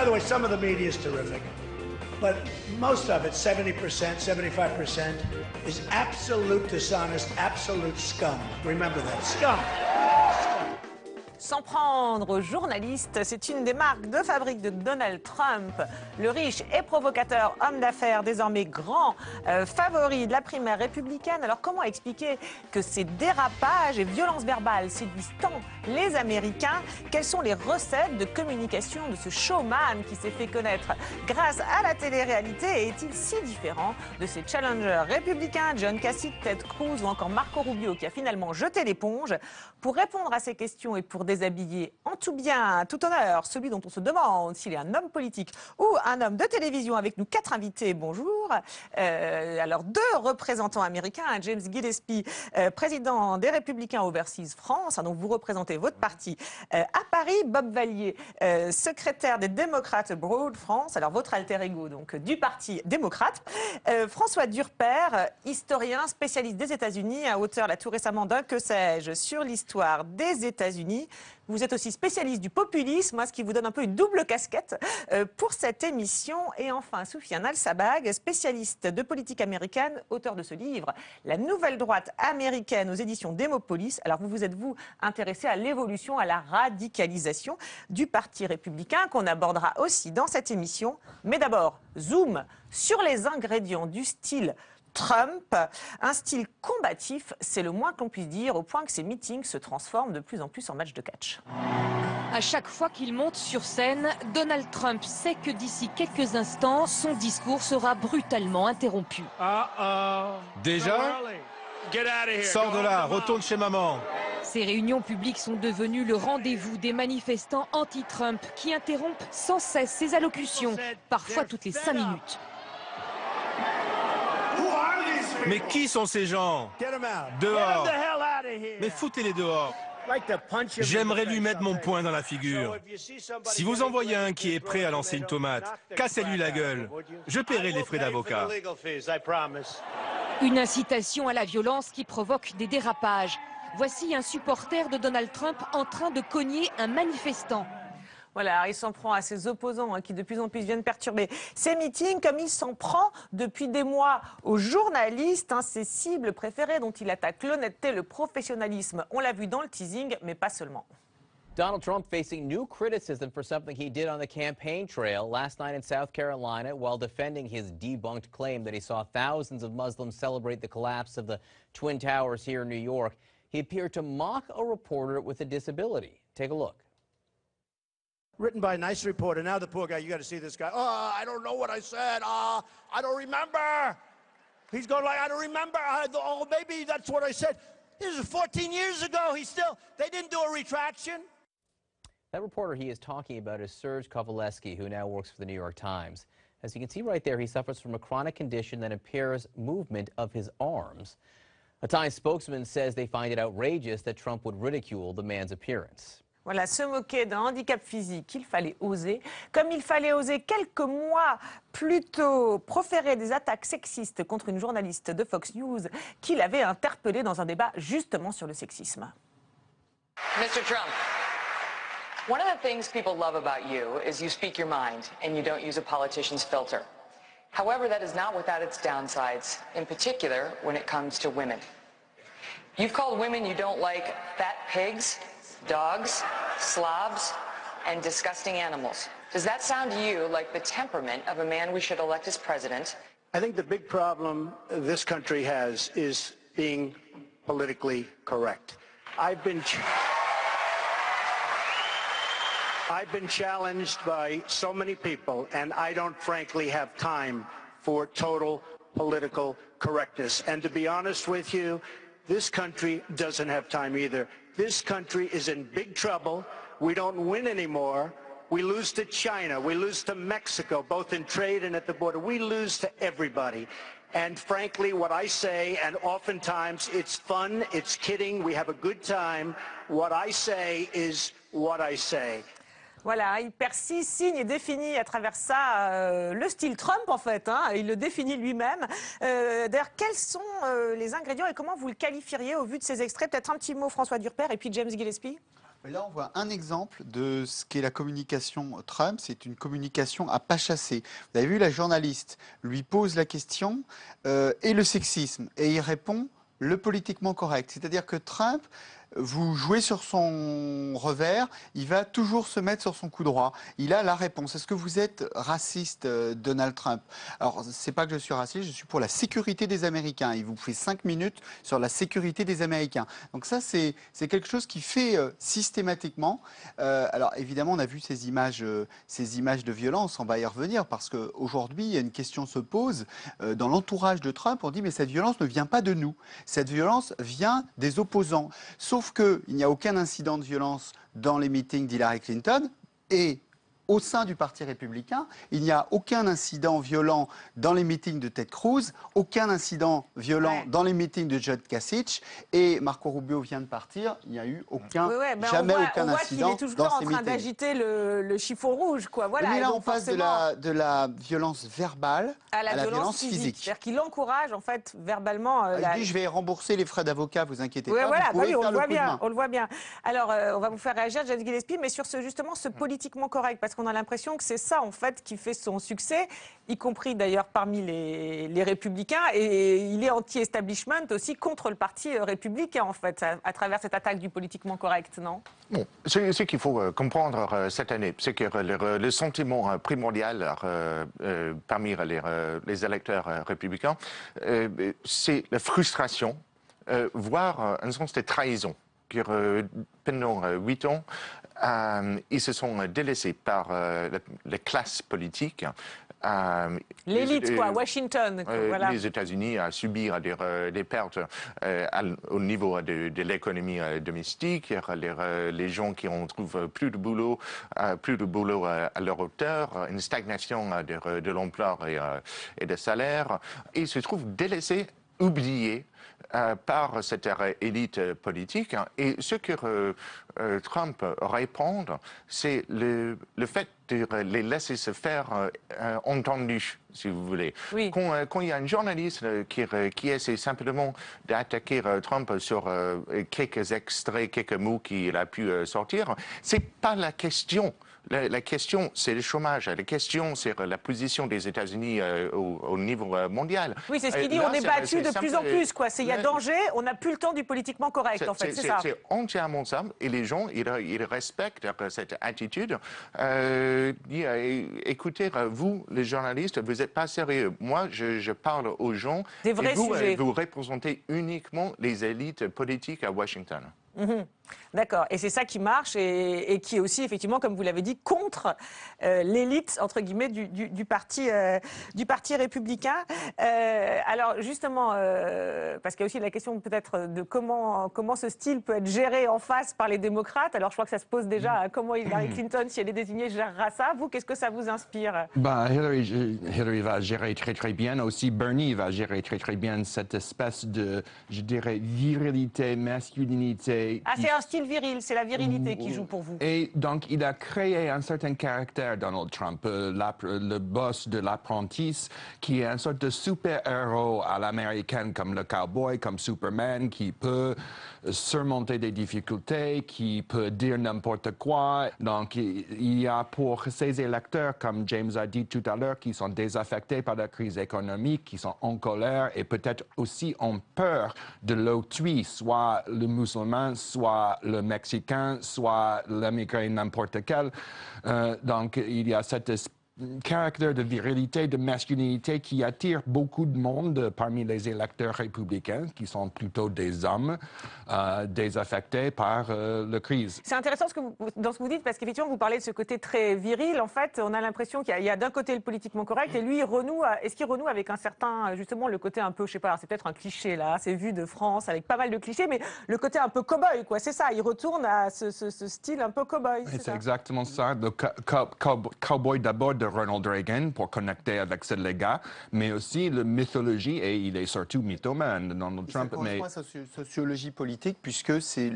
the way, some of the media is terrific, but most of it, 70%, 75%, is absolute dishonest, absolute scum. Remember that, scum. S'en prendre aux journalistes, c'est une des marques de fabrique de Donald Trump. Le riche et provocateur homme d'affaires, désormais grand favori de la primaire républicaine. Alors comment expliquer que ces dérapages et violences verbales séduisent tant les Américains? Quelles sont les recettes de communication de ce showman qui s'est fait connaître grâce à la télé-réalité? Et est-il si différent de ces challengers républicains, John Kasich, Ted Cruz ou encore Marco Rubio qui a finalement jeté l'éponge? Pour répondre à ces questions et pour déshabiller en tout bien, tout honneur, celui dont on se demande s'il est un homme politique ou un homme de télévision, avec nous 4 invités, bonjour. Alors 2 représentants américains, James Gillespie, président des Républicains Overseas France, donc vous représentez votre parti à Paris, Bob Vallier, secrétaire des démocrates Abroad France, alors votre alter ego donc du parti démocrate, François Durper, historien, spécialiste des États-Unis, auteur là tout récemment d'un que sais-je sur l'histoire des États-Unis. Vous êtes aussi spécialiste du populisme, ce qui vous donne un peu une double casquette pour cette émission. Et enfin, Soufiane Al-Sabag, spécialiste de politique américaine, auteur de ce livre, La nouvelle droite américaine aux éditions Démopolis. Alors vous êtes intéressé à l'évolution, à la radicalisation du Parti républicain, qu'on abordera aussi dans cette émission. Mais d'abord, zoom sur les ingrédients du style Trump, un style combatif, c'est le moins qu'on puisse dire, au point que ces meetings se transforment de plus en plus en matchs de catch. À chaque fois qu'il monte sur scène, Donald Trump sait que d'ici quelques instants, son discours sera brutalement interrompu. Déjà ? Sors de là, retourne chez maman. Ces réunions publiques sont devenues le rendez-vous des manifestants anti-Trump qui interrompent sans cesse ses allocutions, parfois toutes les 5 minutes. Mais qui sont ces gens? Dehors. Mais foutez-les dehors. J'aimerais lui mettre mon poing dans la figure. Si vous en voyez un qui est prêt à lancer une tomate, cassez-lui la gueule. Je paierai les frais d'avocat. Une incitation à la violence qui provoque des dérapages. Voici un supporter de Donald Trump en train de cogner un manifestant. Voilà, il s'en prend à ses opposants qui de plus en plus viennent perturber ces meetings, comme il s'en prend depuis des mois aux journalistes, ses cibles préférées dont il attaque l'honnêteté, le professionnalisme. On l'a vu dans le teasing, mais pas seulement. Donald Trump facing new criticism for something he did on the campaign trail last night in South Carolina while defending his debunked claim that he saw thousands of Muslims celebrate the collapse of the Twin Towers here in New York. He appeared to mock a reporter with a disability. Take a look. Written by a nice reporter. Now the poor guy, you got to see this guy. Oh, I don't know what I said. I don't remember. He's going like, I don't remember. Oh, maybe that's what I said. This is 14 years ago. They didn't do a retraction. That reporter he is talking about is Serge Kovaleski, who now works for the New York Times. As you can see right there, he suffers from a chronic condition that impairs movement of his arms. A Times spokesman says they find it outrageous that Trump would ridicule the man's appearance. Voilà, se moquer d'un handicap physique, il fallait oser. Comme il fallait oser quelques mois plus tôt proférer des attaques sexistes contre une journaliste de Fox News qu'il avait interpellée dans un débat justement sur le sexisme. Mr. Trump, one of the things people love about you is you speak your mind and you don't use a politician's filter. However, that is not without its downsides, in particular when it comes to women. You've called women you don't like fat pigs, dogs, slobs, and disgusting animals. Does that sound to you like the temperament of a man we should elect as president? I think the big problem this country has is being politically correct. I've been challenged by so many people, and I don't frankly have time for total political correctness. And to be honest with you, this country doesn't have time either. This country is in big trouble. We don't win anymore. We lose to China. We lose to Mexico, both in trade and at the border. We lose to everybody. And frankly, what I say, and oftentimes it's fun, it's kidding, we have a good time, what I say is what I say. Voilà, il persiste, signe et définit à travers ça le style Trump en fait, il le définit lui-même. D'ailleurs, quels sont les ingrédients et comment vous le qualifieriez au vu de ces extraits? Peut-être un petit mot François Durper et puis James Gillespie. Là, on voit un exemple de ce qu'est la communication Trump. C'est une communication à pas chasser. Vous avez vu, la journaliste lui pose la question et le sexisme, et il répond le politiquement correct. C'est-à-dire que Trump, vous jouez sur son revers, il va toujours se mettre sur son coup droit. Il a la réponse. Est-ce que vous êtes raciste, Donald Trump? Alors, c'est pas que je suis raciste, je suis pour la sécurité des Américains. Il vous fait 5 minutes sur la sécurité des Américains. Donc ça, c'est quelque chose qui fait systématiquement. Alors, évidemment, on a vu ces images de violence. On va y revenir parce qu'aujourd'hui, il y a une question se pose. Dans l'entourage de Trump, on dit, mais cette violence ne vient pas de nous. Cette violence vient des opposants. Sauf qu'il n'y a aucun incident de violence dans les meetings d'Hillary Clinton et au sein du Parti républicain, il n'y a aucun incident violent dans les meetings de Ted Cruz, aucun incident violent dans les meetings de John Kasich, et Marco Rubio vient de partir, il n'y a eu jamais aucun incident dans ces meetings. Il est toujours en train d'agiter le chiffon rouge, quoi. Voilà. Mais là, on passe de la violence verbale à la violence physique. C'est-à-dire qu'il encourage, en fait, verbalement... Il dit, je vais rembourser les frais d'avocat, vous inquiétez pas, voilà, vous pouvez on faire le voit coup de main. bien, on le voit bien. Alors, on va vous faire réagir, Janet Gillespie, mais sur justement ce politiquement correct, parce qu'on a l'impression que c'est ça, en fait, qui fait son succès, y compris d'ailleurs parmi les républicains, et il est anti-establishment aussi contre le parti républicain, en fait, à travers cette attaque du politiquement correct, non? Bon, ce qu'il faut comprendre cette année, c'est que le sentiment primordial parmi les électeurs républicains, c'est la frustration, voire un sens de trahison. Pendant 8 ans, ils se sont délaissés par la classe politique. L'élite, quoi, Washington. Voilà. Les États-Unis à subir des pertes au niveau de l'économie domestique, les gens qui ne trouvent plus de boulot à leur hauteur, une stagnation de l'emploi et des salaires. Ils se trouvent délaissés, oubliés par cette élite politique. Et ce que Trump répond, c'est le fait de les laisser se faire entendus, si vous voulez. Oui. Quand il y a un journaliste qui essaie simplement d'attaquer Trump sur quelques extraits, quelques mots qu'il a pu sortir, c'est pas la question. La question, c'est le chômage. La question, c'est la position des États-Unis au niveau mondial. Oui, c'est ce qu'il dit. On est battu de plus en plus, quoi. Il y a danger. On n'a plus le temps du politiquement correct, en fait. C'est ça. C'est entièrement ça. Et les gens, ils respectent cette attitude. Écoutez, vous, les journalistes, vous n'êtes pas sérieux. Moi, je parle aux gens. Des vrais sujets. Vous représentez uniquement les élites politiques à Washington. Mmh. D'accord, et c'est ça qui marche et qui est aussi, effectivement, comme vous l'avez dit, contre l'élite, entre guillemets, du parti républicain. Alors, justement, parce qu'il y a aussi la question peut-être de comment ce style peut être géré en face par les démocrates. Alors, je crois que ça se pose déjà à comment Hillary Clinton, si elle est désignée, gérera ça. Vous, qu'est-ce que ça vous inspire? Hillary va gérer très, très bien. Aussi, Bernie va gérer très, très bien cette espèce de, je dirais, virilité, masculinité. Ah, c'est un style viril, c'est la virilité qui joue pour vous. Et donc, il a créé un certain caractère, Donald Trump, le boss de l'apprenti, qui est une sorte de super-héros à l'américaine, comme le cowboy, comme Superman, qui peut surmonter des difficultés, qui peut dire n'importe quoi. Donc, il y a pour ces électeurs, comme James a dit tout à l'heure, qui sont désaffectés par la crise économique, qui sont en colère et peut-être aussi ont peur de l'autrui, soit le musulman, soit le Mexicain, soit l'immigré n'importe quel. Donc, il y a cette caractère de virilité, de masculinité qui attire beaucoup de monde parmi les électeurs républicains, qui sont plutôt des hommes désaffectés par la crise. C'est intéressant dans ce que vous dites, parce qu'effectivement, vous parlez de ce côté très viril. En fait, on a l'impression qu'il y a d'un côté le politiquement correct, et lui, est-ce qu'il renoue avec un certain, justement, le côté un peu, je sais pas, c'est peut-être un cliché, là, c'est vu de France, avec pas mal de clichés, mais le côté un peu cow-boy, quoi, c'est ça, il retourne à ce style un peu cow-boy. C'est exactement ça, le cow-boy d'abord de Ronald Reagan pour connecter avec ce légat, mais aussi la mythologie, et il est surtout mythomane, Donald Trump. Ça correspond à sa sociologie politique, puisque c'est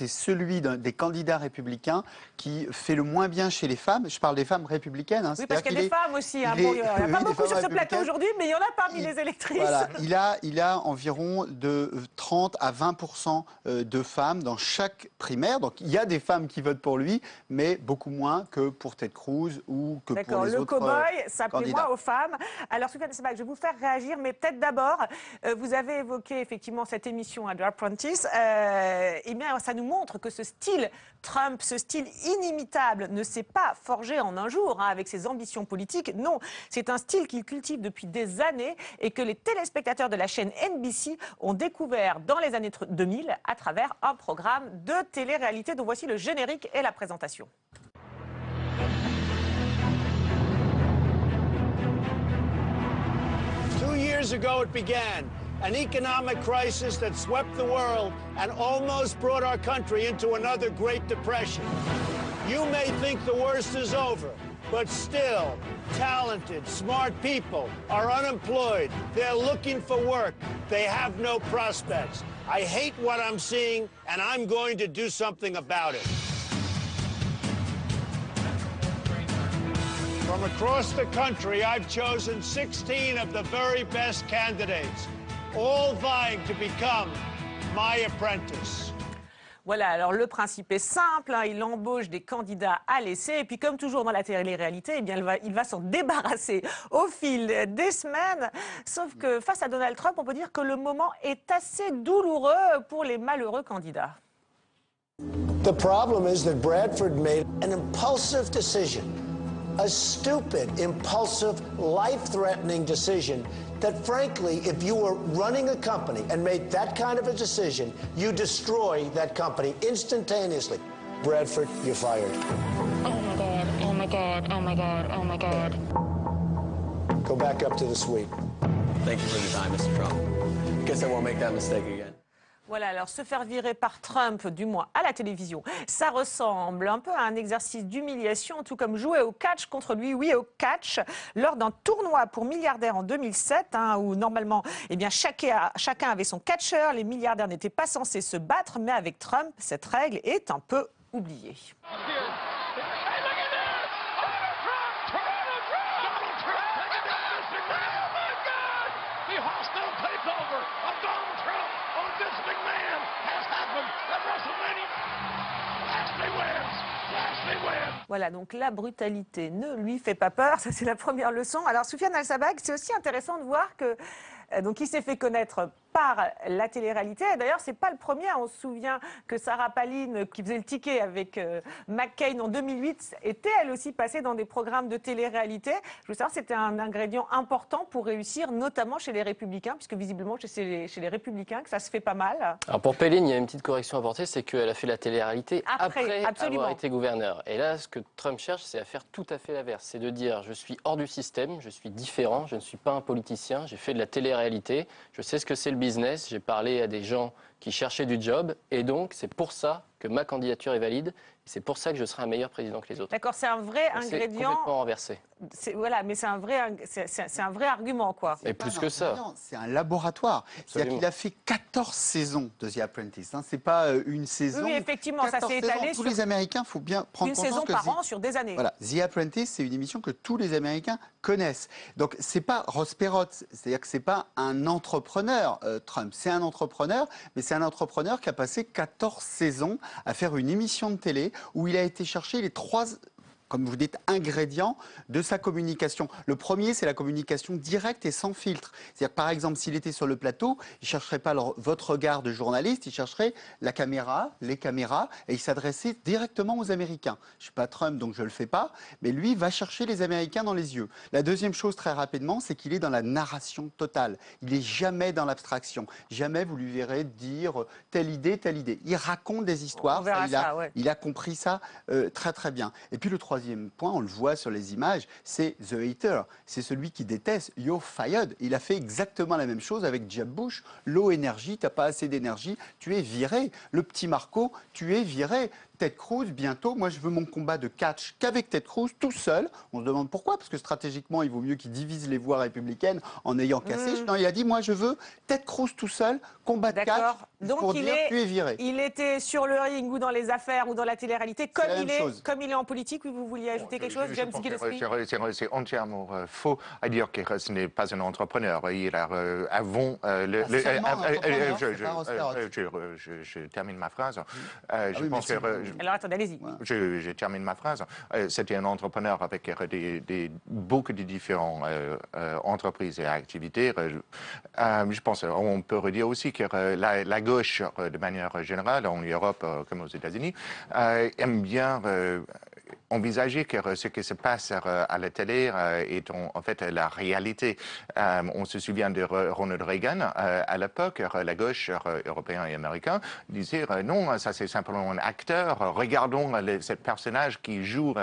celui des candidats républicains qui fait le moins bien chez les femmes. Je parle des femmes républicaines. Hein, oui, parce qu'il y a des femmes aussi. Hein. Bon, il n'y en a pas beaucoup sur ce plateau aujourd'hui, mais il y en a parmi les électrices. Voilà, il a environ de 30 à 20% de femmes dans chaque primaire. Donc il y a des femmes qui votent pour lui, mais beaucoup moins que pour Ted Cruz ou que pour les autres candidats. D'accord, le cow-boy, ça plaît moins aux femmes. Alors, Soufiane El-Sabbagh, je vais vous faire réagir, mais peut-être d'abord, vous avez évoqué effectivement cette émission à The Apprentice. Eh bien, ça nous montre que ce style Trump, ce style inimitable, ne s'est pas forgé en un jour hein, avec ses ambitions politiques. Non, c'est un style qu'il cultive depuis des années et que les téléspectateurs de la chaîne NBC ont découvert dans les années 2000 à travers un programme de télé-réalité dont voici le générique et la présentation. Years ago it began, an economic crisis that swept the world and almost brought our country into another Great Depression. You may think the worst is over, but still, talented, smart people are unemployed. They're looking for work. They have no prospects. I hate what I'm seeing, and I'm going to do something about it. From across the country, I've chosen 16 of the very best candidates, all vying to become my apprentice. Voilà, alors le principe est simple, hein, il embauche des candidats à l'essai et puis comme toujours dans la télé-réalité, eh bien, il va s'en débarrasser au fil des semaines. Sauf que face à Donald Trump, on peut dire que le moment est assez douloureux pour les malheureux candidats. The problem is that Bradford made an impulsive decision. A stupid, impulsive, life-threatening decision that, frankly, if you were running a company and made that kind of a decision, you destroy that company instantaneously. Bradford, you're fired. Oh my God, oh my God, oh my God, oh my God. Go back up to the suite. Thank you for the time, Mr. Trump. Guess I won't make that mistake again. Voilà, alors se faire virer par Trump, du moins à la télévision, ça ressemble un peu à un exercice d'humiliation, tout comme jouer au catch contre lui, oui, au catch, lors d'un tournoi pour milliardaires en 2007, hein, où normalement, eh bien, chacun avait son catcheur, les milliardaires n'étaient pas censés se battre, mais avec Trump, cette règle est un peu oubliée. Voilà, donc la brutalité ne lui fait pas peur, ça c'est la première leçon. Alors Soufiane El-Sabbagh, c'est aussi intéressant de voir que donc il s'est fait connaître par la télé-réalité. D'ailleurs, c'est pas le premier. On se souvient que Sarah Palin, qui faisait le ticket avec McCain en 2008, était elle aussi passée dans des programmes de télé-réalité. Je veux savoir, c'était un ingrédient important pour réussir, notamment chez les Républicains, puisque visiblement chez les Républicains, que ça se fait pas mal. Alors pour Palin, il y a une petite correction à apporter, c'est qu'elle a fait la télé-réalité après avoir été gouverneur. Et là, ce que Trump cherche, c'est à faire tout à fait l'inverse. C'est de dire, je suis hors du système, je suis différent, je ne suis pas un politicien, j'ai fait de la télé-réalité, je sais ce que c'est le business, j'ai parlé à des gens qui cherchaient du job, et donc c'est pour ça que ma candidature est valide, et c'est pour ça que je serai un meilleur président que les autres. D'accord, c'est un vrai ingrédient. C'est complètement renversé. Voilà, mais c'est un vrai argument, quoi. Et plus que ça. C'est un laboratoire. C'est-à-dire qu'il a fait 14 saisons de The Apprentice. Hein. C'est pas une saison. Oui, effectivement, ça s'est étalé tous les Américains, il faut bien prendre une saison par an sur des années. Voilà, The Apprentice, c'est une émission que tous les Américains connaissent. Donc c'est pas Ross Perot, c'est-à-dire que c'est pas un entrepreneur, Trump. C'est un entrepreneur, mais c'est un entrepreneur qui a passé 14 saisons à faire une émission de télé où il a été chercher les 3, comme vous dites, ingrédients de sa communication. Le premier, c'est la communication directe et sans filtre. C'est-à-dire que, par exemple, s'il était sur le plateau, il ne chercherait pas votre regard de journaliste, il chercherait la caméra, les caméras, et il s'adressait directement aux Américains. Je ne suis pas Trump, donc je ne le fais pas, mais lui va chercher les Américains dans les yeux. La deuxième chose, très rapidement, c'est qu'il est dans la narration totale. Il n'est jamais dans l'abstraction. Jamais vous lui verrez dire telle idée, telle idée. Il raconte des histoires. Il a compris ça très très bien. Et puis le troisième point, on le voit sur les images, c'est The Hater. C'est celui qui déteste. You're fired. Il a fait exactement la même chose avec Jeb Bush. Low énergie, tu n'as pas assez d'énergie, tu es viré. Le petit Marco, tu es viré. Ted Cruz bientôt. Moi, je veux mon combat de catch qu'avec Ted Cruz, tout seul. On se demande pourquoi, parce que stratégiquement, il vaut mieux qu'il divise les voix républicaines en ayant cassé. Non, il a dit, moi, je veux Ted Cruz tout seul, combat de catch, pour dire tu es viré. Il était sur le ring ou dans les affaires ou dans la télé-réalité, comme il est en politique. Oui, vous vouliez ajouter quelque chose, James Gillespie? C'est entièrement faux à dire que ce n'est pas un entrepreneur. Il a avant je termine ma phrase. Je pense que alors attendez, allez-y. Je termine ma phrase. C'était un entrepreneur avec beaucoup de différentes entreprises et activités. Je pense qu'on peut redire aussi que la gauche, de manière générale, en Europe comme aux États-Unis, aime bien envisager que ce qui se passe à la télé est en fait la réalité. On se souvient de Ronald Reagan. À l'époque, la gauche européenne et américaine disait non, ça c'est simplement un acteur. Regardons ce personnage qui joue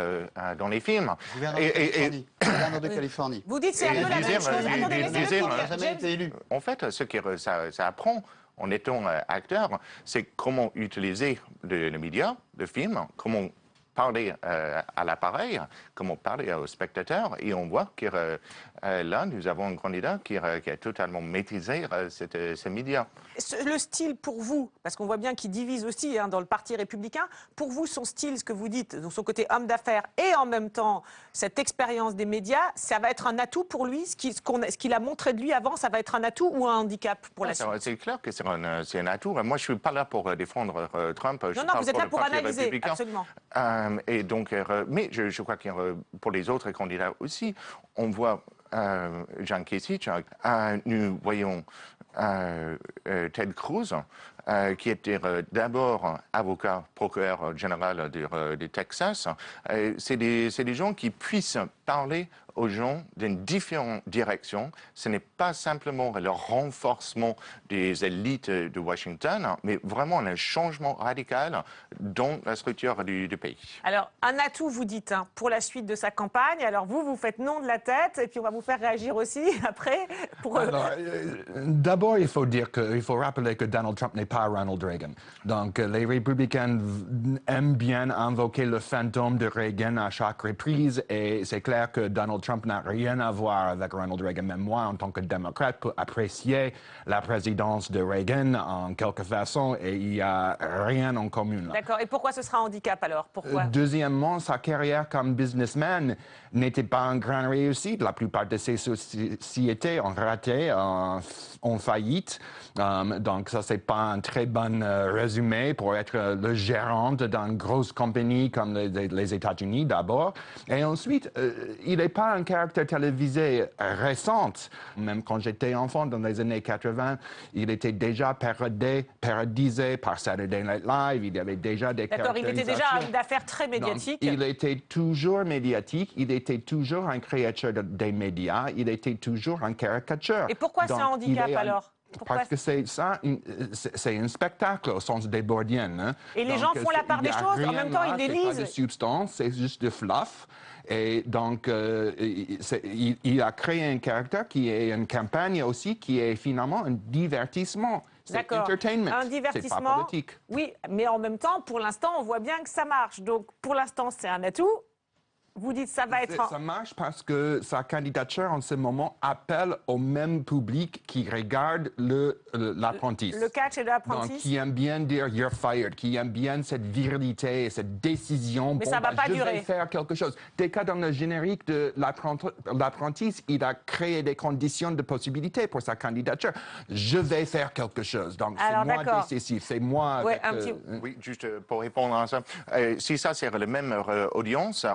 dans les films. Gouverneur de Californie. Vous dites c'est un peu la même chose. Attendez, il n'a jamais été élu. En fait, ce que ça apprend en étant acteur, c'est comment utiliser les médias, le film, comment parler à l'appareil, comment parler aux spectateurs, et on voit que là, nous avons un candidat qui a totalement maîtrisé ces médias. Le style pour vous, parce qu'on voit bien qu'il divise aussi dans le Parti républicain, pour vous, son style, ce que vous dites, donc son côté homme d'affaires et en même temps cette expérience des médias, ça va être un atout pour lui, ce qu'il a montré de lui avant, ça va être un atout ou un handicap pour la suite? C'est clair que c'est un atout. Moi, je ne suis pas là pour défendre Trump. Non, vous êtes là pour analyser, absolument. Et donc, mais je crois que pour les autres candidats aussi, on voit John Kasich, nous voyons Ted Cruz, qui était d'abord avocat procureur général du Texas. C'est des gens qui puissent parler aux gens d'une différente direction. Ce n'est pas simplement le renforcement des élites de Washington, mais vraiment un changement radical dans la structure du pays. Alors, un atout, vous dites, pour la suite de sa campagne. Alors, vous faites non de la tête, et puis on va vous faire réagir aussi après. D'abord, il faut rappeler que Donald Trump n'est pas Ronald Reagan. Donc, les républicains aiment bien invoquer le fantôme de Reagan à chaque reprise, et c'est clair que Donald Trump n'a rien à voir avec Ronald Reagan. Même moi, en tant que démocrate, peux apprécier la présidence de Reagan en quelque façon, et il n'y a rien en commun. D'accord. Et pourquoi ce sera un handicap alors? Pourquoi? Deuxièmement, sa carrière comme businessman n'était pas une grande réussite. La plupart de ses sociétés ont raté, ont faillite. Donc ça, c'est pas un très bon résumé pour être le gérant d'une grosse compagnie comme les États-Unis d'abord. Et ensuite, il n'est pas un caractère télévisé récent. Même quand j'étais enfant dans les années 80, il était déjà parodisé par Saturday Night Live. Il y avait déjà des D'accord, il était déjà un homme d'affaires très médiatique. Donc, il était toujours médiatique, il était toujours un créateur des médias, il était toujours un caricature. Et pourquoi c'est un handicap alors? Parce que c'est un spectacle au sens débordien. Hein? Et les gens font la part des choses, en même temps ils les lisent. C'est pas de substance, c'est juste de fluff. Et donc, il a créé un caractère qui est une campagne aussi, qui est finalement un divertissement. C'est entertainment. Un divertissement. C'est pas politique. Oui, mais en même temps, pour l'instant, on voit bien que ça marche. Donc, pour l'instant, c'est un atout. Vous dites ça va être... Ça marche parce que sa candidature en ce moment appelle au même public qui regarde l'apprenti. Le catch et l'apprenti. Donc, qui aime bien dire « you're fired », qui aime bien cette virilité, cette décision. Mais ça va pas durer. Je vais faire quelque chose. Dès que dans le générique de l'apprenti, il a créé des conditions de possibilité pour sa candidature. Je vais faire quelque chose. Donc, c'est moi décisif. C'est moi... Ouais, Oui, juste pour répondre à ça. Si ça, c'est la même audience,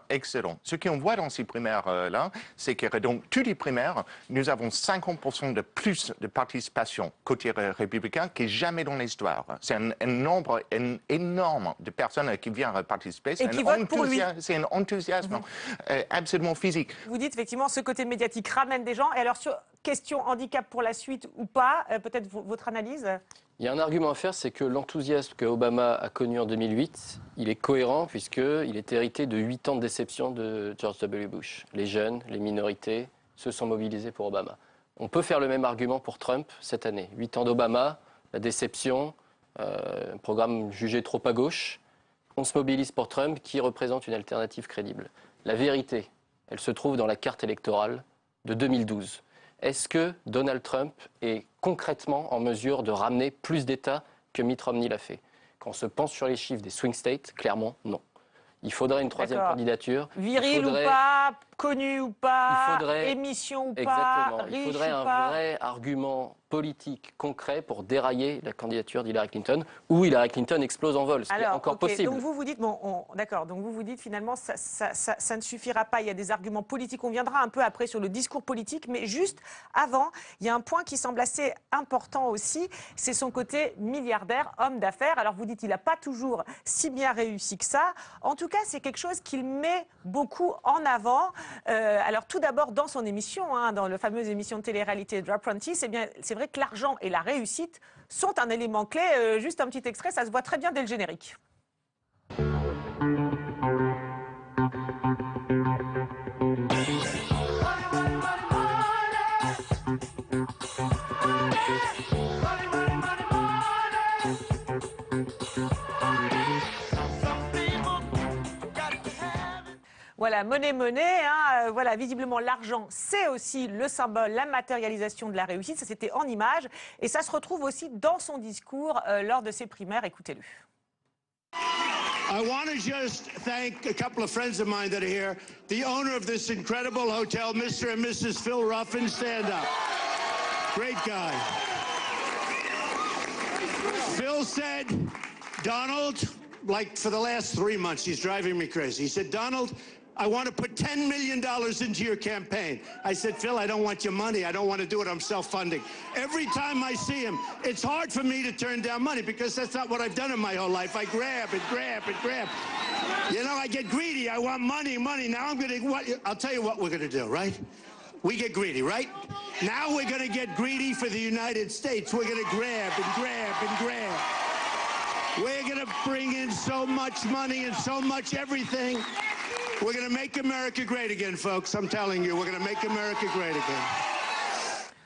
excellent. Ce qu'on voit dans ces primaires-là, c'est que dans toutes les primaires, nous avons 50% de plus de participation côté républicain que jamais dans l'histoire. C'est un nombre énorme de personnes qui viennent participer. Et qui votent pour lui. C'est un enthousiasme absolument physique. Vous dites effectivement ce côté médiatique ramène des gens. Et alors, sur question handicap pour la suite ou pas, peut-être votre analyse? Il y a un argument à faire, c'est que l'enthousiasme que Obama a connu en 2008, il est cohérent puisqu'il est hérité de 8 ans de déception de George W. Bush. Les jeunes, les minorités se sont mobilisés pour Obama. On peut faire le même argument pour Trump cette année. 8 ans d'Obama, la déception, un programme jugé trop à gauche. on se mobilise pour Trump qui représente une alternative crédible. La vérité, elle se trouve dans la carte électorale de 2012. Est-ce que Donald Trump est concrètement en mesure de ramener plus d'États que Mitt Romney l'a fait? Quand on se penche sur les chiffres des swing states, clairement, non. Il faudrait une troisième candidature. Viril ou pas, connu ou pas, émission ou pas, exactement. riche il faudrait ou un pas. vrai argument politique concret pour dérailler la candidature d'Hillary Clinton, où Hillary Clinton explose en vol, ce qui est encore possible. Donc vous vous dites, d'accord, donc vous vous dites finalement ça ne suffira pas, il y a des arguments politiques, on viendra un peu après sur le discours politique, mais juste avant, il y a un point qui semble assez important aussi, c'est son côté milliardaire, homme d'affaires. Alors vous dites, il n'a pas toujours si bien réussi que ça, en tout cas c'est quelque chose qu'il met beaucoup en avant. Alors tout d'abord dans son émission, dans la fameuse émission de télé-réalité The Apprentice, eh bien c'est vrai que l'argent et la réussite sont un élément clé. Juste un petit extrait, ça se voit très bien dès le générique. Voilà, monnaie, voilà, visiblement l'argent, c'est aussi le symbole, la matérialisation de la réussite. Ça, c'était en images. Et ça se retrouve aussi dans son discours lors de ses primaires. Écoutez-le. I want to just thank a couple of friends of mine that are here. The owner of this incredible hotel, Mr. and Mrs. Phil Ruffin, stand up. Great guy. Phil said, Donald, like for the last 3 months, he's driving me crazy. He said, Donald, I want to put $10 million into your campaign. I said, Phil, I don't want your money. I don't want to do it. I'm self-funding. Every time I see him, it's hard for me to turn down money because that's not what I've done in my whole life. I grab and grab and grab. You know, I get greedy. I want money, money. Now I'm going to, I'll tell you what we're going to do, right? We get greedy, right? Now we're going to get greedy for the United States. We're going to grab and grab and grab. We're going to bring in so much money and so much everything. We're going to make America great again, folks. I'm telling you, we're going to make America great again.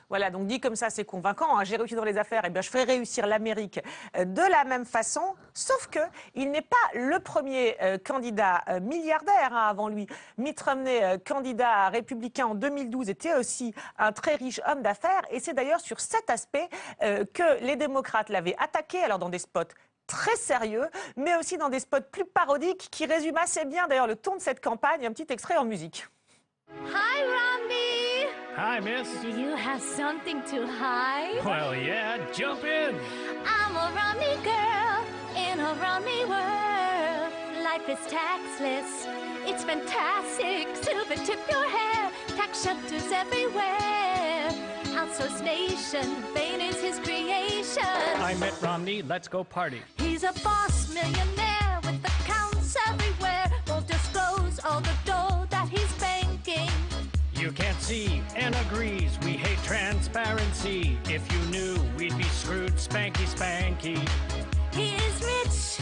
Voilà, donc dit comme ça, c'est convaincant. J'ai réussi dans les affaires, et bien je ferai réussir l'Amérique de la même façon. Sauf que il n'est pas le premier candidat milliardaire avant lui. Mitt Romney, candidat républicain en 2012, était aussi un très riche homme d'affaires. Et c'est d'ailleurs sur cet aspect que les démocrates l'avaient attaqué, alors dans des spots très sérieux, mais aussi dans des spots plus parodiques qui résument assez bien d'ailleurs le ton de cette campagne. Un petit extrait en musique. Hi, Romney. Hi, miss. Do you have something to hide? Well, yeah, jump in. I'm a Romney girl in a Romney world. Life is taxless. It's fantastic. Silver tip your hair. Tax shelters everywhere. Outsourced nation. Bain is his creation. I'm Mitt Romney. Let's go party. He's a boss millionaire with accounts everywhere. Won't disclose all the dough that he's banking. You can't see and agrees. We hate transparency. If you knew, we'd be screwed spanky spanky. He is rich.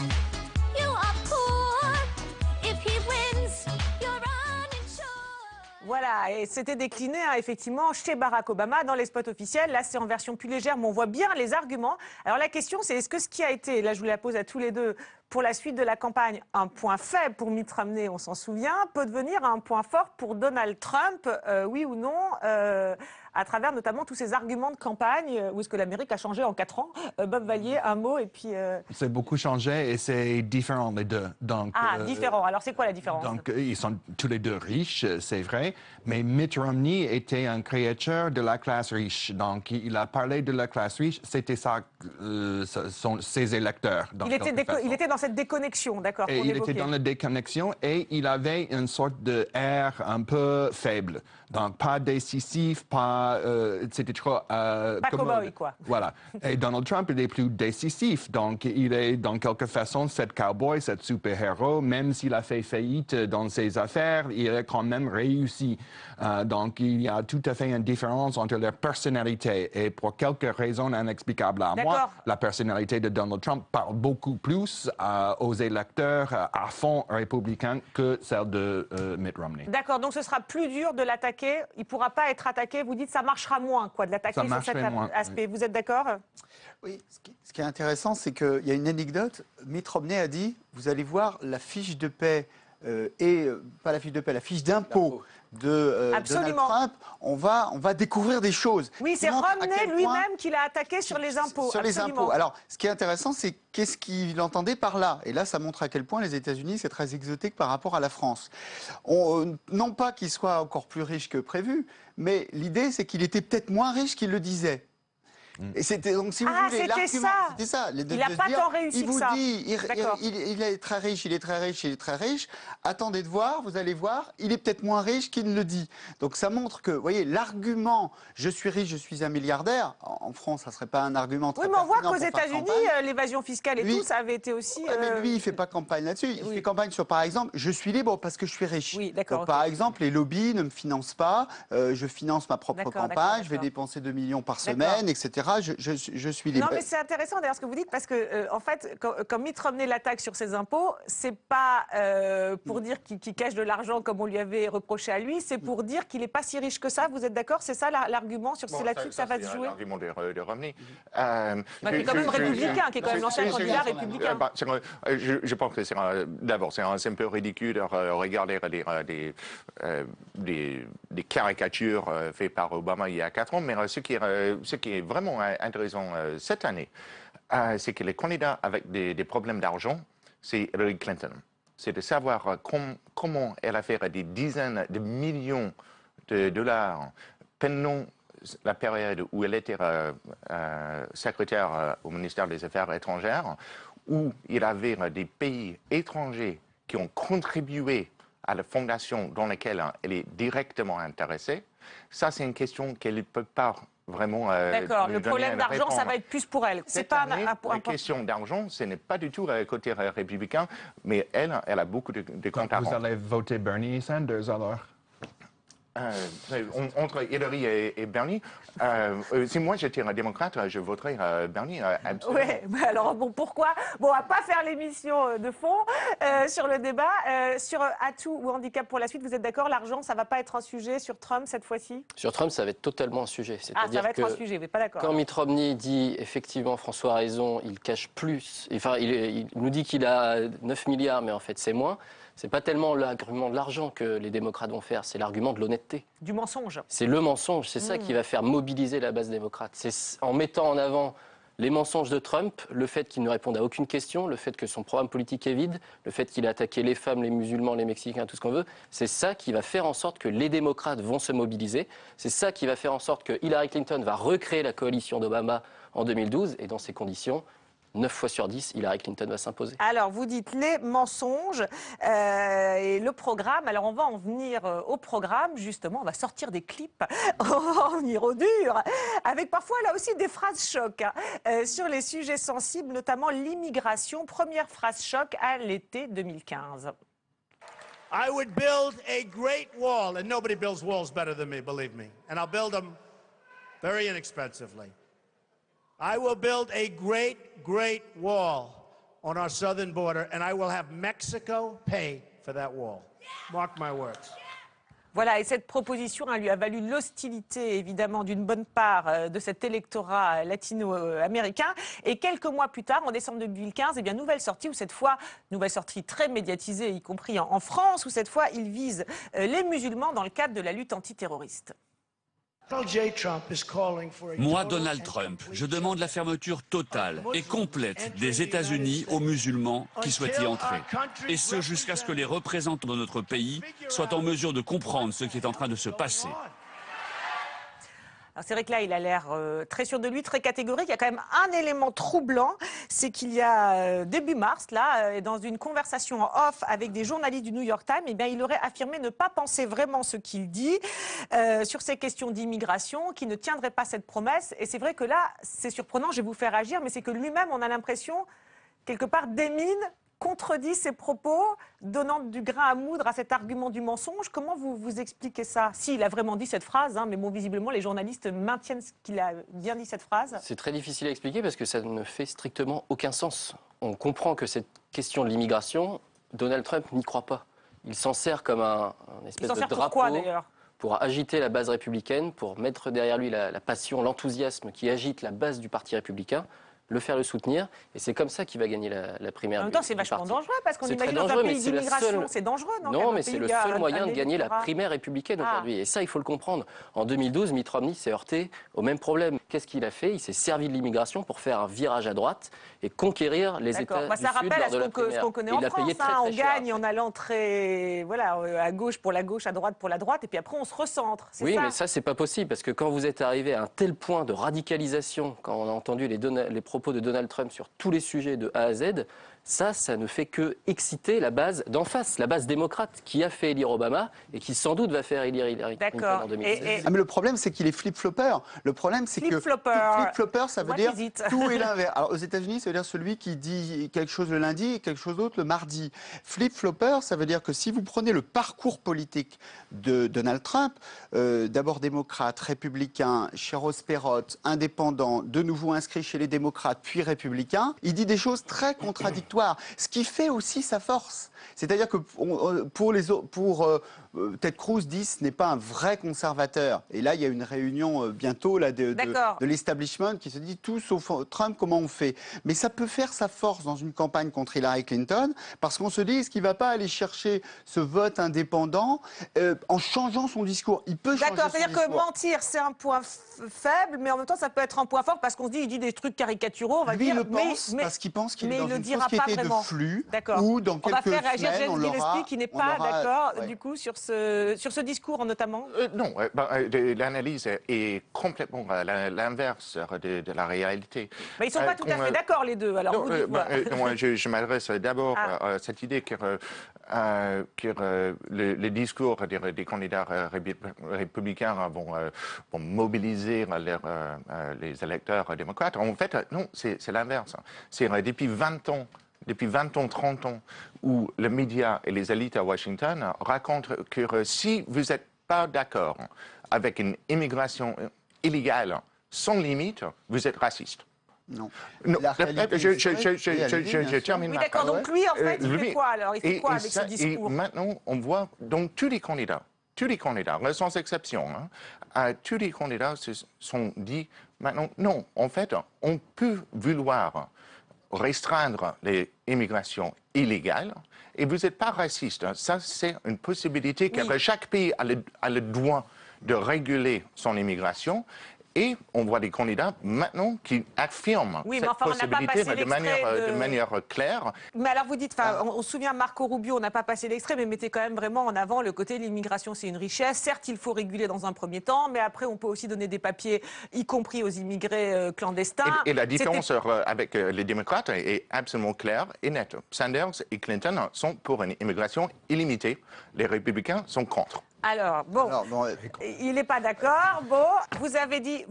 You are poor. If he wins, you're uninsured. Voilà, et c'était décliné effectivement chez Barack Obama dans les spots officiels. Là, c'est en version plus légère, mais on voit bien les arguments. Alors la question, c'est est-ce que ce qui a été, là je vous la pose à tous les deux, pour la suite de la campagne, un point faible pour Mitt Romney, on s'en souvient, peut devenir un point fort pour Donald Trump, oui ou non, à travers notamment tous ces arguments de campagne, où est-ce que l'Amérique a changé en 4 ans. Bob Vallier, un mot, et puis... C'est beaucoup changé et c'est différent les deux. Donc, différent. Alors c'est quoi la différence? Donc ils sont tous les deux riches, c'est vrai, mais Mitt Romney était un créateur de la classe riche. Donc il a parlé de la classe riche, c'était ça, ses électeurs. Il était dans cette déconnexion, d'accord. Il était dans la déconnexion et il avait une sorte d'air un peu faible. Donc pas décisif, pas... c'était trop... pas cow-boy, quoi. Voilà. Et Donald Trump, il est plus décisif. Donc il est, dans quelque façon, cet cowboy, cet super-héros. Même s'il a fait faillite dans ses affaires, il a quand même réussi. Donc, il y a tout à fait une différence entre leur personnalité. Et pour quelques raisons inexplicables à moi, la personnalité de Donald Trump parle beaucoup plus aux électeurs à fond républicains que celle de Mitt Romney. D'accord, donc ce sera plus dur de l'attaquer. Il ne pourra pas être attaqué. Vous dites que ça marchera moins, quoi, de l'attaquer sur cet aspect. Oui. Vous êtes d'accord? Oui, ce qui est intéressant, c'est qu'il y a une anecdote. Mitt Romney a dit, vous allez voir la fiche de paie pas la fiche de paie, la fiche d'impôt de Donald Trump, on va découvrir des choses. Oui, c'est Romney lui-même qui l'a attaqué sur les impôts. Sur les impôts. Alors, ce qui est intéressant, c'est qu'est-ce qu'il entendait par là. Et là, ça montre à quel point les États-Unis, c'est très exotique par rapport à la France. Non pas qu'il soit encore plus riche que prévu, mais l'idée, c'est qu'il était peut-être moins riche qu'il le disait. Et c'était donc, si vous voulez, l'argument, c'était ça. Il n'a pas tant réussi que ça. Il vous dit, il est très riche, il est très riche, il est très riche. Attendez de voir, vous allez voir, il est peut-être moins riche qu'il ne le dit. Donc ça montre que, vous voyez, l'argument « je suis riche, je suis un milliardaire », en France, ça ne serait pas un argument très pertinent. Oui, mais on voit qu'aux États-Unis, l'évasion fiscale et tout, ça avait été aussi... mais lui, il ne fait pas campagne là-dessus. Il fait campagne sur, par exemple, « je suis libre parce que je suis riche ». Oui, d'accord. Par exemple, les lobbies ne me financent pas, je finance ma propre campagne, je vais dépenser 2 millions par semaine, etc. Je suis libre. Non, mais c'est intéressant d'ailleurs ce que vous dites, parce que, en fait, quand Mitt Romney l'attaque sur ses impôts, c'est pas pour dire qu'il cache de l'argent comme on lui avait reproché à lui, c'est pour dire qu'il n'est pas si riche que ça. Vous êtes d'accord? C'est ça l'argument, c'est là-dessus que ça va se jouer? C'est l'argument de Romney. Qui est quand même républicain, qui est quand même l'ancien candidat républicain. Je pense que d'abord, c'est un peu ridicule de regarder des caricatures faites par Obama il y a 4 ans, mais ce qui est vraiment intéressant cette année, c'est que les candidats avec des problèmes d'argent, c'est Hillary Clinton. C'est de savoir comment elle a fait des dizaines de millions de dollars pendant la période où elle était secrétaire au ministère des Affaires étrangères, où il y avait des pays étrangers qui ont contribué à la fondation dans laquelle elle est directement intéressée. Ça, c'est une question qu'elle ne peut pas vraiment... D'accord, le problème d'argent, ça va être plus pour elle. C'est pas la question d'argent, ce n'est pas du tout le côté républicain, mais elle a beaucoup de comptes à rendre. Vous allez voter Bernie Sanders alors? Entre Hillary et Bernie, si moi j'étais un démocrate, je voterais Bernie, absolument. Oui, alors bon, pourquoi? Bon, on va pas faire l'émission de fond sur le débat. Sur atout ou handicap pour la suite, vous êtes d'accord? L'argent, ça va pas être un sujet sur Trump cette fois-ci? Sur Trump, ça va être totalement un sujet. Ah, ça va être un sujet, vous n'êtes pas d'accord? Quand Mitt Romney dit, effectivement, François a raison, il cache plus, enfin, il nous dit qu'il a 9 milliards, mais en fait c'est moins. C'est pas tellement l'argument de l'argent que les démocrates vont faire, c'est l'argument de l'honnêteté. Du mensonge. C'est le mensonge, c'est ça qui va faire mobiliser la base démocrate. C'est en mettant en avant les mensonges de Trump, le fait qu'il ne réponde à aucune question, le fait que son programme politique est vide, le fait qu'il a attaqué les femmes, les musulmans, les Mexicains, tout ce qu'on veut, c'est ça qui va faire en sorte que les démocrates vont se mobiliser. C'est ça qui va faire en sorte que Hillary Clinton va recréer la coalition d'Obama en 2012, et dans ces conditions, 9 fois sur 10, Hillary Clinton va s'imposer. Alors, vous dites les mensonges et le programme. Alors, on va en venir au programme, justement. On va sortir des clips, on va en venir au dur, avec parfois, là aussi, des phrases choc sur les sujets sensibles, notamment l'immigration. Première phrase choc à l'été 2015. I would build a great wall, and nobody builds walls better than me, believe me. And I'll build them very inexpensively. I will build a great wall on our southern border, and I will have Mexico pay for that wall. Mark my words. Voilà, et cette proposition lui a valu l'hostilité, évidemment, d'une bonne part de cet électorat latino-américain. Et quelques mois plus tard, en décembre 2015, eh bien, nouvelle sortie, où cette fois, nouvelle sortie très médiatisée, y compris en France, où cette fois, il vise les musulmans dans le cadre de la lutte antiterroriste. Moi, Donald Trump, je demande la fermeture totale et complète des États-Unis aux musulmans qui souhaitent y entrer. Et ce, jusqu'à ce que les représentants de notre pays soient en mesure de comprendre ce qui est en train de se passer. C'est vrai que là, il a l'air très sûr de lui, très catégorique. Il y a quand même un élément troublant, c'est qu'il y a début mars, là, dans une conversation en off avec des journalistes du New York Times, eh bien, il aurait affirmé ne pas penser vraiment ce qu'il dit sur ces questions d'immigration, qu'il ne tiendrait pas cette promesse. Et c'est vrai que là, c'est surprenant, je vais vous faire agir, mais c'est que lui-même, on a l'impression, quelque part, démine contredit ses propos, donnant du grain à moudre à cet argument du mensonge. Comment vous expliquez ça? S'il a vraiment dit cette phrase, hein, mais bon, visiblement, les journalistes maintiennent qu'il a bien dit cette phrase. C'est très difficile à expliquer parce que ça ne fait strictement aucun sens. On comprend que cette question de l'immigration, Donald Trump n'y croit pas. Il s'en sert comme un espèce de drapeau. Pourquoi, d'ailleurs ? Pour agiter la base républicaine, pour mettre derrière lui la passion, l'enthousiasme qui agite la base du Parti républicain, le faire le soutenir, et c'est comme ça qu'il va gagner la primaire. En même temps, c'est vachement dangereux, parce qu'on imagine dans un pays d'immigration, c'est dangereux, non? Non, mais c'est le seul moyen de gagner la primaire républicaine aujourd'hui, et ça, il faut le comprendre. En 2012, Mitt Romney s'est heurté au même problème. Qu'est-ce qu'il a fait? Il s'est servi de l'immigration pour faire un virage à droite et conquérir les États du Sud lors de la primaire. Ça rappelle ce qu'on connaît en France, on gagne en allant à gauche pour la gauche, à droite pour la droite, et puis après on se recentre. Oui, mais ça, c'est pas possible, parce que quand vous êtes arrivé à un tel point de radicalisation, quand on a entendu les propos de Donald Trump sur tous les sujets de A à Z, ça ne fait que exciter la base d'en face, la base démocrate qui a fait élire Obama et qui sans doute va faire élire Hillary Clinton en 2016. Mais le problème, c'est qu'il est flip-flopper. Le problème, c'est que flip-flopper, ça veut dire tout est l'inverse. Alors aux États-Unis, ça veut dire celui qui dit quelque chose le lundi et quelque chose d'autre le mardi. Flip-flopper, ça veut dire que si vous prenez le parcours politique de Donald Trump, d'abord démocrate, républicain, Cheros Perot, indépendant, de nouveau inscrit chez les démocrates, puis républicain, il dit des choses très contradictoires. Ce qui fait aussi sa force. C'est-à-dire que Ted Cruz dit ce n'est pas un vrai conservateur. Et là, il y a une réunion bientôt là, de l'establishment qui se dit tout sauf Trump, comment on fait? Mais ça peut faire sa force dans une campagne contre Hillary Clinton parce qu'on se dit, est-ce qu'il ne va pas aller chercher ce vote indépendant en changeant son discours? Il peut changer son discours. C'est-à-dire que mentir, c'est un point faible, mais en même temps, ça peut être un point fort parce qu'on se dit, il dit des trucs caricaturaux, on va dire. Lui, il le pense parce qu'il pense qu'il est dans une société de flux où dans quelques semaines, on l'aura. Gillespie qui n'est pas d'accord, du coup, sur ce discours notamment. Non, l'analyse est complètement l'inverse de la réalité. Mais ils ne sont pas tout à fait d'accord, les deux. Alors, moi, je m'adresse d'abord à cette idée que le discours des candidats républicains vont mobiliser les électeurs démocrates. En fait, non, c'est l'inverse. C'est depuis 20 ans, 30 ans, où les médias et les élites à Washington racontent que si vous n'êtes pas d'accord avec une immigration illégale sans limite, vous êtes raciste. Non. Je termine. Oui, d'accord. Donc lui, en fait, il fait quoi alors? Il fait quoi avec ce discours? Et maintenant, on voit donc tous les candidats, sans exception, tous les candidats se sont dit maintenant, non, en fait, on peut vouloir restreindre l'immigration illégale et vous n'êtes pas raciste. Ça, c'est une possibilité que chaque pays a le droit de réguler son immigration. Et on voit des candidats maintenant qui affirment cette possibilité de manière claire. Mais alors vous dites, on se souvient Marco Rubio, on n'a pas passé l'extrait, mais mettez quand même vraiment en avant le côté l'immigration, c'est une richesse. Certes, il faut réguler dans un premier temps, mais après on peut aussi donner des papiers, y compris aux immigrés clandestins. Et la différence avec les démocrates est absolument claire et nette. Sanders et Clinton sont pour une immigration illimitée. Les républicains sont contre. Alors, il n'est pas d'accord. Bon, vous avez dit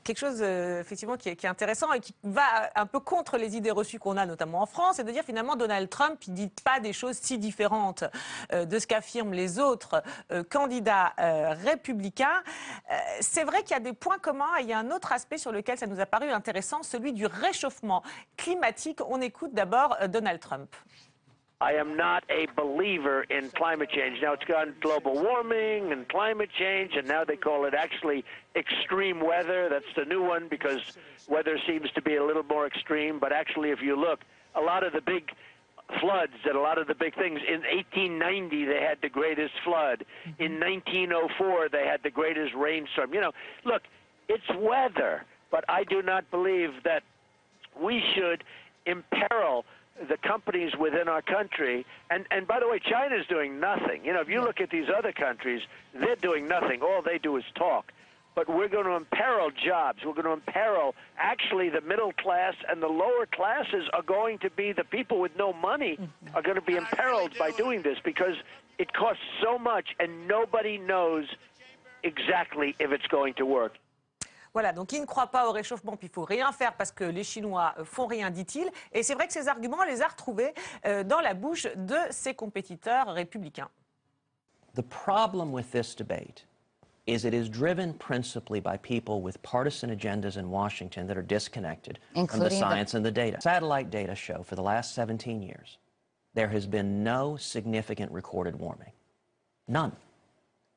quelque chose effectivement qui est intéressant et qui va un peu contre les idées reçues qu'on a notamment en France, c'est de dire finalement Donald Trump, il ne dit pas des choses si différentes de ce qu'affirment les autres candidats républicains. C'est vrai qu'il y a des points communs et il y a un autre aspect sur lequel ça nous a paru intéressant, celui du réchauffement climatique. On écoute d'abord Donald Trump. I am not a believer in climate change. Now, it's gone global warming and climate change, and now they call it actually extreme weather. That's the new one because weather seems to be a little more extreme. But actually, if you look, a lot of the big floods and a lot of the big things, in 1890, they had the greatest flood. In 1904, they had the greatest rainstorm. You know, look, it's weather, but I do not believe that we should imperil the companies within our country, and by the way, China's doing nothing. You know, if you look at these other countries, they're doing nothing. All they do is talk. But we're going to imperil jobs. We're going to imperil, actually, the middle class and the lower classes are going to be, the people with no money are going to be imperiled by doing this because it costs so much and nobody knows exactly if it's going to work. Voilà, donc il ne croit pas au réchauffement, puis il ne faut rien faire parce que les Chinois font rien, dit-il. Et c'est vrai que ces arguments, on les a retrouvés dans la bouche de ses compétiteurs républicains. The problem with this debate is it is driven principally by people with partisan agendas in Washington that are disconnected from the science and the data. Satellite data show for the last 17 years, there has been no significant recorded warming. None.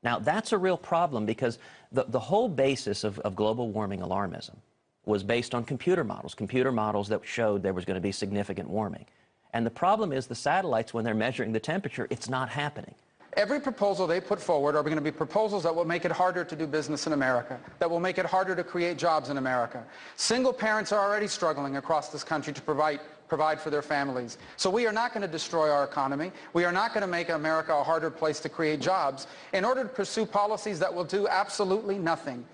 Now, that's a real problem because the whole basis of global warming alarmism was based on computer models that showed there was going to be significant warming. And the problem is the satellites, when they're measuring the temperature, it's not happening. Every proposal they put forward are going to be proposals that will make it harder to do business in America, that will make it harder to create jobs in America. Single parents are already struggling across this country to provide for their families. So we are not going to destroy our economy. We are not going to make America a harder place to create jobs in order to pursue policies that will do absolutely nothing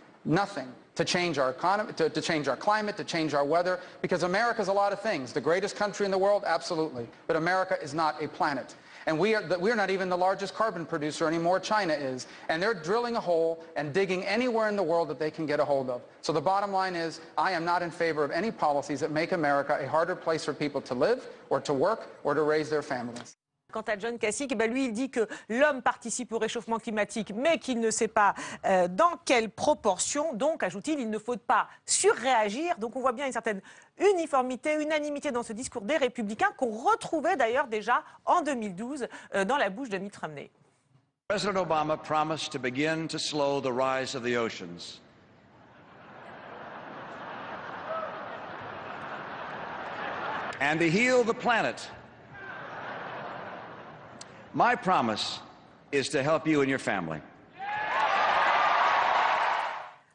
to change our economy, to change our climate, to change our weather, because America is a lot of things. The greatest country in the world, absolutely. But America is not a planet. And we are not even the largest carbon producer anymore. China is. And they're drilling a hole and digging anywhere in the world that they can get a hold of. So the bottom line is, I am not in favor of any policies that make America a harder place for people to live or to work or to raise their families. Quant à John Kasich, lui, il dit que l'homme participe au réchauffement climatique, mais qu'il ne sait pas dans quelle proportion. Donc, ajoute-t-il, il ne faut pas surréagir. Donc, on voit bien une certaine uniformité, unanimité dans ce discours des Républicains qu'on retrouvait d'ailleurs déjà en 2012 dans la bouche de Mitt Romney. President Obama promised to begin to slow the rise of the oceans. And to heal the planet. My promise is to help you and your family.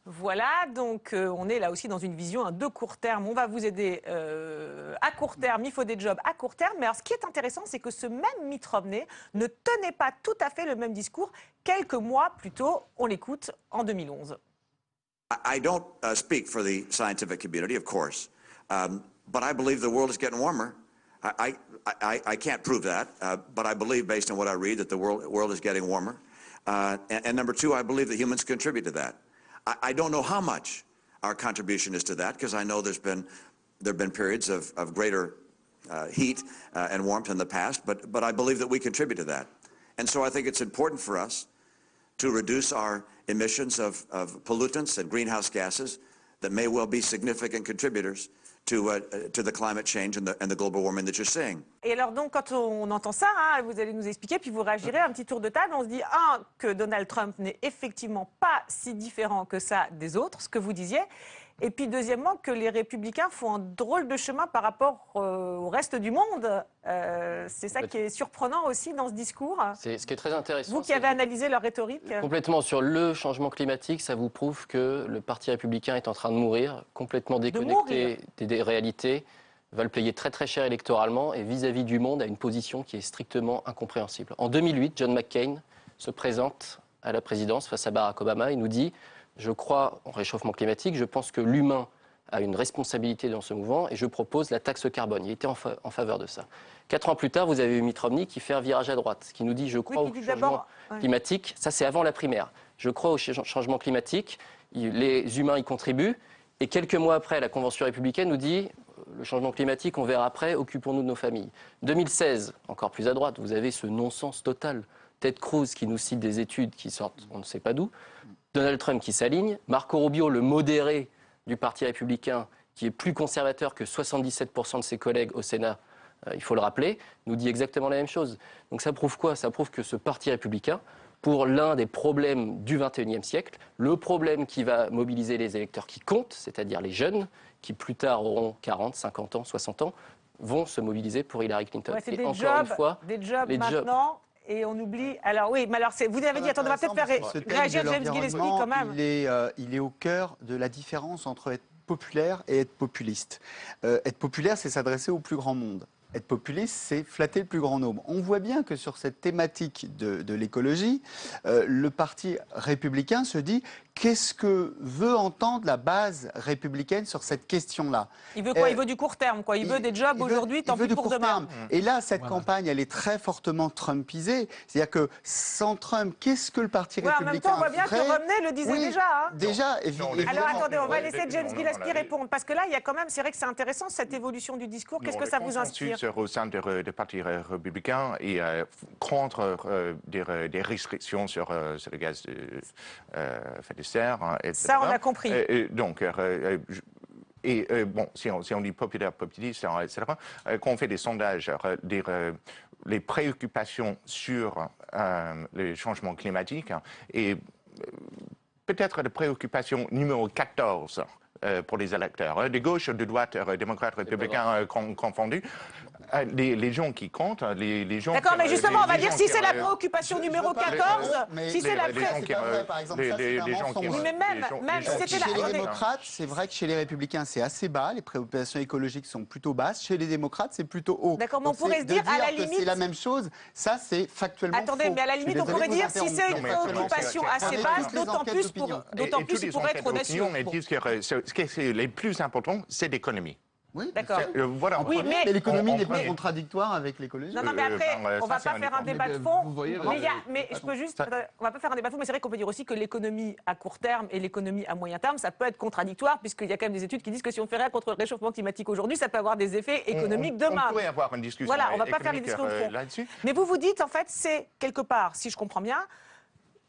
Voilà, donc on est là aussi dans une vision de court terme. On va vous aider à court terme, il faut des jobs à court terme. Mais alors, ce qui est intéressant, c'est que ce même Mitt Romney ne tenait pas tout à fait le même discours quelques mois plus tôt. On l'écoute en 2011. I don't speak for the scientific community, of course, but I believe the world is getting warmer. I can't prove that, but I believe, based on what I read, that the world is getting warmer. And number two, I believe that humans contribute to that. I don't know how much our contribution is to that, because I know there have been periods of greater heat and warmth in the past, but I believe that we contribute to that. And so I think it's important for us to reduce our emissions of pollutants and greenhouse gases that may well be significant contributors to the climate change and the global warming that you're seeing. Et alors donc quand on entend ça, vous allez nous expliquer, puis vous réagirez, un petit tour de table, on se dit que Donald Trump n'est effectivement pas si différent que ça des autres, ce que vous disiez, et puis deuxièmement que les républicains font un drôle de chemin par rapport au reste du monde. C'est ça qui est surprenant aussi dans ce discours. C'est ce qui est très intéressant. Vous qui avez analysé leur rhétorique. Complètement sur le changement climatique, ça vous prouve que le Parti républicain est en train de mourir, complètement déconnecté des réalités, va le payer très très cher électoralement et vis-à-vis du monde a une position qui est strictement incompréhensible. En 2008, John McCain se présente à la présidence face à Barack Obama et nous dit « Je crois en réchauffement climatique, je pense que l'humain a une responsabilité dans ce mouvement et je propose la taxe carbone. » Il était en faveur de ça. 4 ans plus tard, vous avez eu Mitt Romney qui fait un virage à droite, qui nous dit « Je crois au changement climatique. » Ça, c'est avant la primaire. « Je crois au changement climatique. Les humains y contribuent. » Et quelques mois après, la Convention républicaine nous dit « Le changement climatique, on verra après. Occupons-nous de nos familles. » 2016, encore plus à droite, vous avez ce non-sens total. Ted Cruz qui nous cite des études qui sortent on ne sait pas d'où. Donald Trump qui s'aligne, Marco Rubio, le modéré du Parti républicain, qui est plus conservateur que 77% de ses collègues au Sénat, il faut le rappeler, nous dit exactement la même chose. Donc ça prouve quoi? Ça prouve que ce Parti républicain, pour l'un des problèmes du XXIe siècle, le problème qui va mobiliser les électeurs qui comptent, c'est-à-dire les jeunes, qui plus tard auront 40, 50 ans, 60 ans, vont se mobiliser pour Hillary Clinton. Ouais, c'est des jobs maintenant. Et on oublie. Alors oui, mais alors vous avez dit, attendez, on va peut-être faire réagir James Gillespie quand même. Il est au cœur de la différence entre être populaire et être populiste. Être populaire, c'est s'adresser au plus grand monde. Être populiste, c'est flatter le plus grand nombre. On voit bien que sur cette thématique de l'écologie, le Parti républicain se dit qu'est-ce que veut entendre la base républicaine sur cette question-là? Il veut quoi? Il veut du court terme, quoi. Il veut des jobs aujourd'hui, tant pis pour demain. Et là, cette campagne, elle est très fortement trumpisée. C'est-à-dire que sans Trump, qu'est-ce que le Parti républicain en même temps, on voit bien que Romney le disait déjà. Hein. Déjà, évidemment. Alors attendez, on va laisser James Gillespie répondre. Parce que là, il y a quand même, c'est vrai que c'est intéressant cette évolution du discours. Qu'est-ce que ça vous inspire? Au sein du Parti républicain et contre des restrictions sur le gaz de de serre, etc. Ça, on a compris. Donc, bon, si on dit populiste, etc., quand on fait des sondages, les préoccupations sur les changements climatiques et peut-être la préoccupation numéro 14 pour les électeurs, de gauche, de droite, démocrates, républicains confondus. Les gens qui comptent, les gens... D'accord, mais justement, on va dire si c'est la préoccupation numéro 14, si c'est la préoccupation... Par exemple, ça, c'est un mensonge. Oui, mais même si c'était Chez les démocrates, c'est vrai que chez les républicains, c'est assez bas, les préoccupations écologiques sont plutôt basses. Chez les démocrates, c'est plutôt haut. D'accord, mais on pourrait se dire, à la limite... c'est la même chose, ça, c'est factuellement Attendez, mais à la limite, on pourrait dire, si c'est une préoccupation assez basse, d'autant plus pour être audacieux. On disent que ce qui est le plus important, c'est l'économie. Oui, d'accord. Voilà, oui, mais l'économie n'est pas contradictoire avec l'écologie. Non, mais après, on ne va pas faire un débat de fond. Mais je peux juste... On va pas faire un débat de fond, mais c'est vrai qu'on peut dire aussi que l'économie à court terme et l'économie à moyen terme, ça peut être contradictoire, puisqu'il y a quand même des études qui disent que si on fait rien contre le réchauffement climatique aujourd'hui, ça peut avoir des effets économiques demain. On pourrait avoir une discussion voilà, on ne va pas faire les discours de fond. Mais vous dites, en fait, c'est quelque part, si je comprends bien,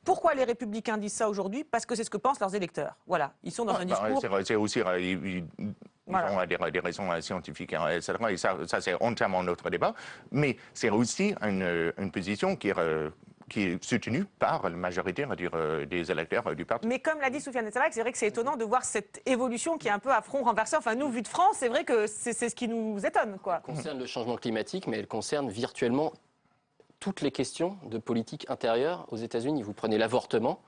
pourquoi les Républicains disent ça aujourd'hui? Parce que c'est ce que pensent leurs électeurs. Voilà, ils sont dans un discours... C'est aussi... Ils ont des raisons scientifiques, etc. Et ça c'est entièrement notre débat. Mais c'est aussi une position qui est soutenue par la majorité des électeurs du parti. Mais comme l'a dit Soufiane Ettelbach, c'est vrai que c'est étonnant de voir cette évolution qui est un peu à front renversé. Enfin, nous, vu de France, c'est vrai que c'est ce qui nous étonne, quoi. Elle concerne le changement climatique, mais elle concerne virtuellement toutes les questions de politique intérieure aux États-Unis. Vous prenez l'avortement,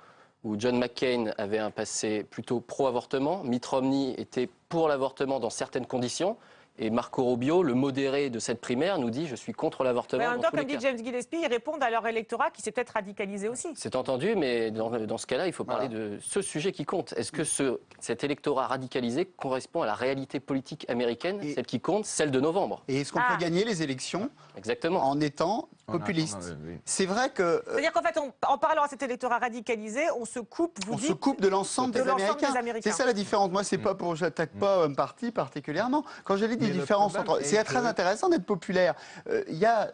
où John McCain avait un passé plutôt pro-avortement, Mitt Romney était pour l'avortement dans certaines conditions, et Marco Rubio, le modéré de cette primaire, nous dit « je suis contre l'avortement ». En même temps, comme dit James Gillespie, ils répondent à leur électorat qui s'est peut-être radicalisé aussi. C'est entendu, mais dans ce cas-là, il faut parler de ce sujet qui compte. Est-ce que cet électorat radicalisé correspond à la réalité politique américaine, celle qui compte, celle de novembre? Et est-ce qu'on peut gagner les élections en étant populiste? C'est vrai que... C'est-à-dire qu'en fait, en parlant à cet électorat radicalisé, on se coupe, on se coupe de l'ensemble des Américains. C'est ça la différence. Moi, c'est pas pour... J'attaque pas un parti particulièrement. Quand j'ai dit différence entre... C'est très intéressant d'être populaire. Là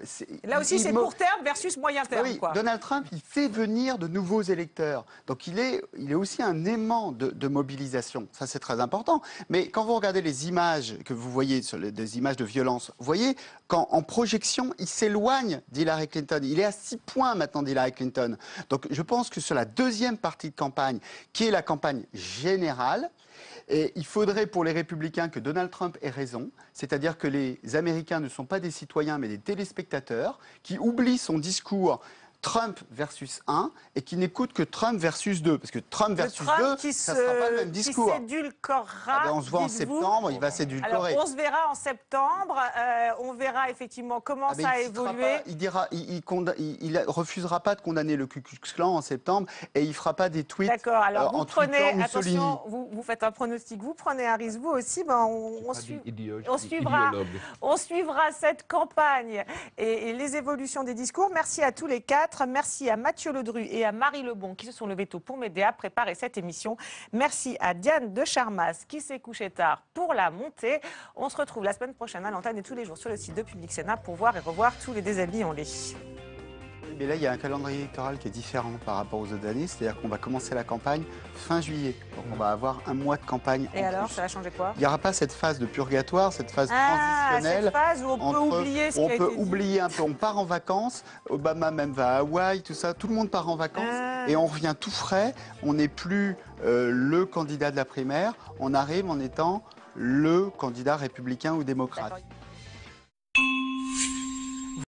aussi, c'est court terme versus moyen terme. Oui, Donald Trump, il fait venir de nouveaux électeurs. Donc, il est aussi un aimant de mobilisation. Ça, c'est très important. Mais quand vous regardez les images que vous voyez, des images de violence, vous voyez qu'en projection, il s'éloigne d'Hillary Clinton. Il est à 6 points maintenant d'Hillary Clinton. Donc, je pense que sur la deuxième partie de campagne, qui est la campagne générale, et il faudrait pour les Républicains que Donald Trump ait raison, c'est-à-dire que les Américains ne sont pas des citoyens mais des téléspectateurs qui oublient son discours Trump versus 1 et qui n'écoute que Trump versus 2. Parce que Trump versus 2, ça ne sera pas le même discours. Qui s'édulcorera. On se voit en septembre, il va s'édulcorer. Alors, on se verra en septembre, on verra effectivement comment ça a évolué. Il refusera pas de condamner le Ku Klux Klan en septembre et il ne fera pas des tweets. D'accord, alors vous prenez, attention, vous faites un pronostic, vous prenez un risque, vous aussi, ben on suivra cette campagne et les évolutions des discours. Merci à tous les 4. Merci à Mathieu Ledru et à Marie Lebon qui se sont levés tôt pour m'aider à préparer cette émission. Merci à Diane de Charmas qui s'est couchée tard pour la montée. On se retrouve la semaine prochaine à l'antenne et tous les jours sur le site de Public Sénat pour voir et revoir tous les déshabillés. Mais là, il y a un calendrier électoral qui est différent par rapport aux autres années. C'est-à-dire qu'on va commencer la campagne fin juillet. Donc on va avoir un mois de campagne. Et alors, ça va changer quoi? Il n'y aura pas cette phase de purgatoire, cette phase transitionnelle. Cette phase où on peut oublier ce qui a été dit. On peut oublier un peu. On part en vacances. Obama même va à Hawaï, tout ça. Tout le monde part en vacances. Et on revient tout frais. On n'est plus le candidat de la primaire. On arrive en étant le candidat républicain ou démocrate.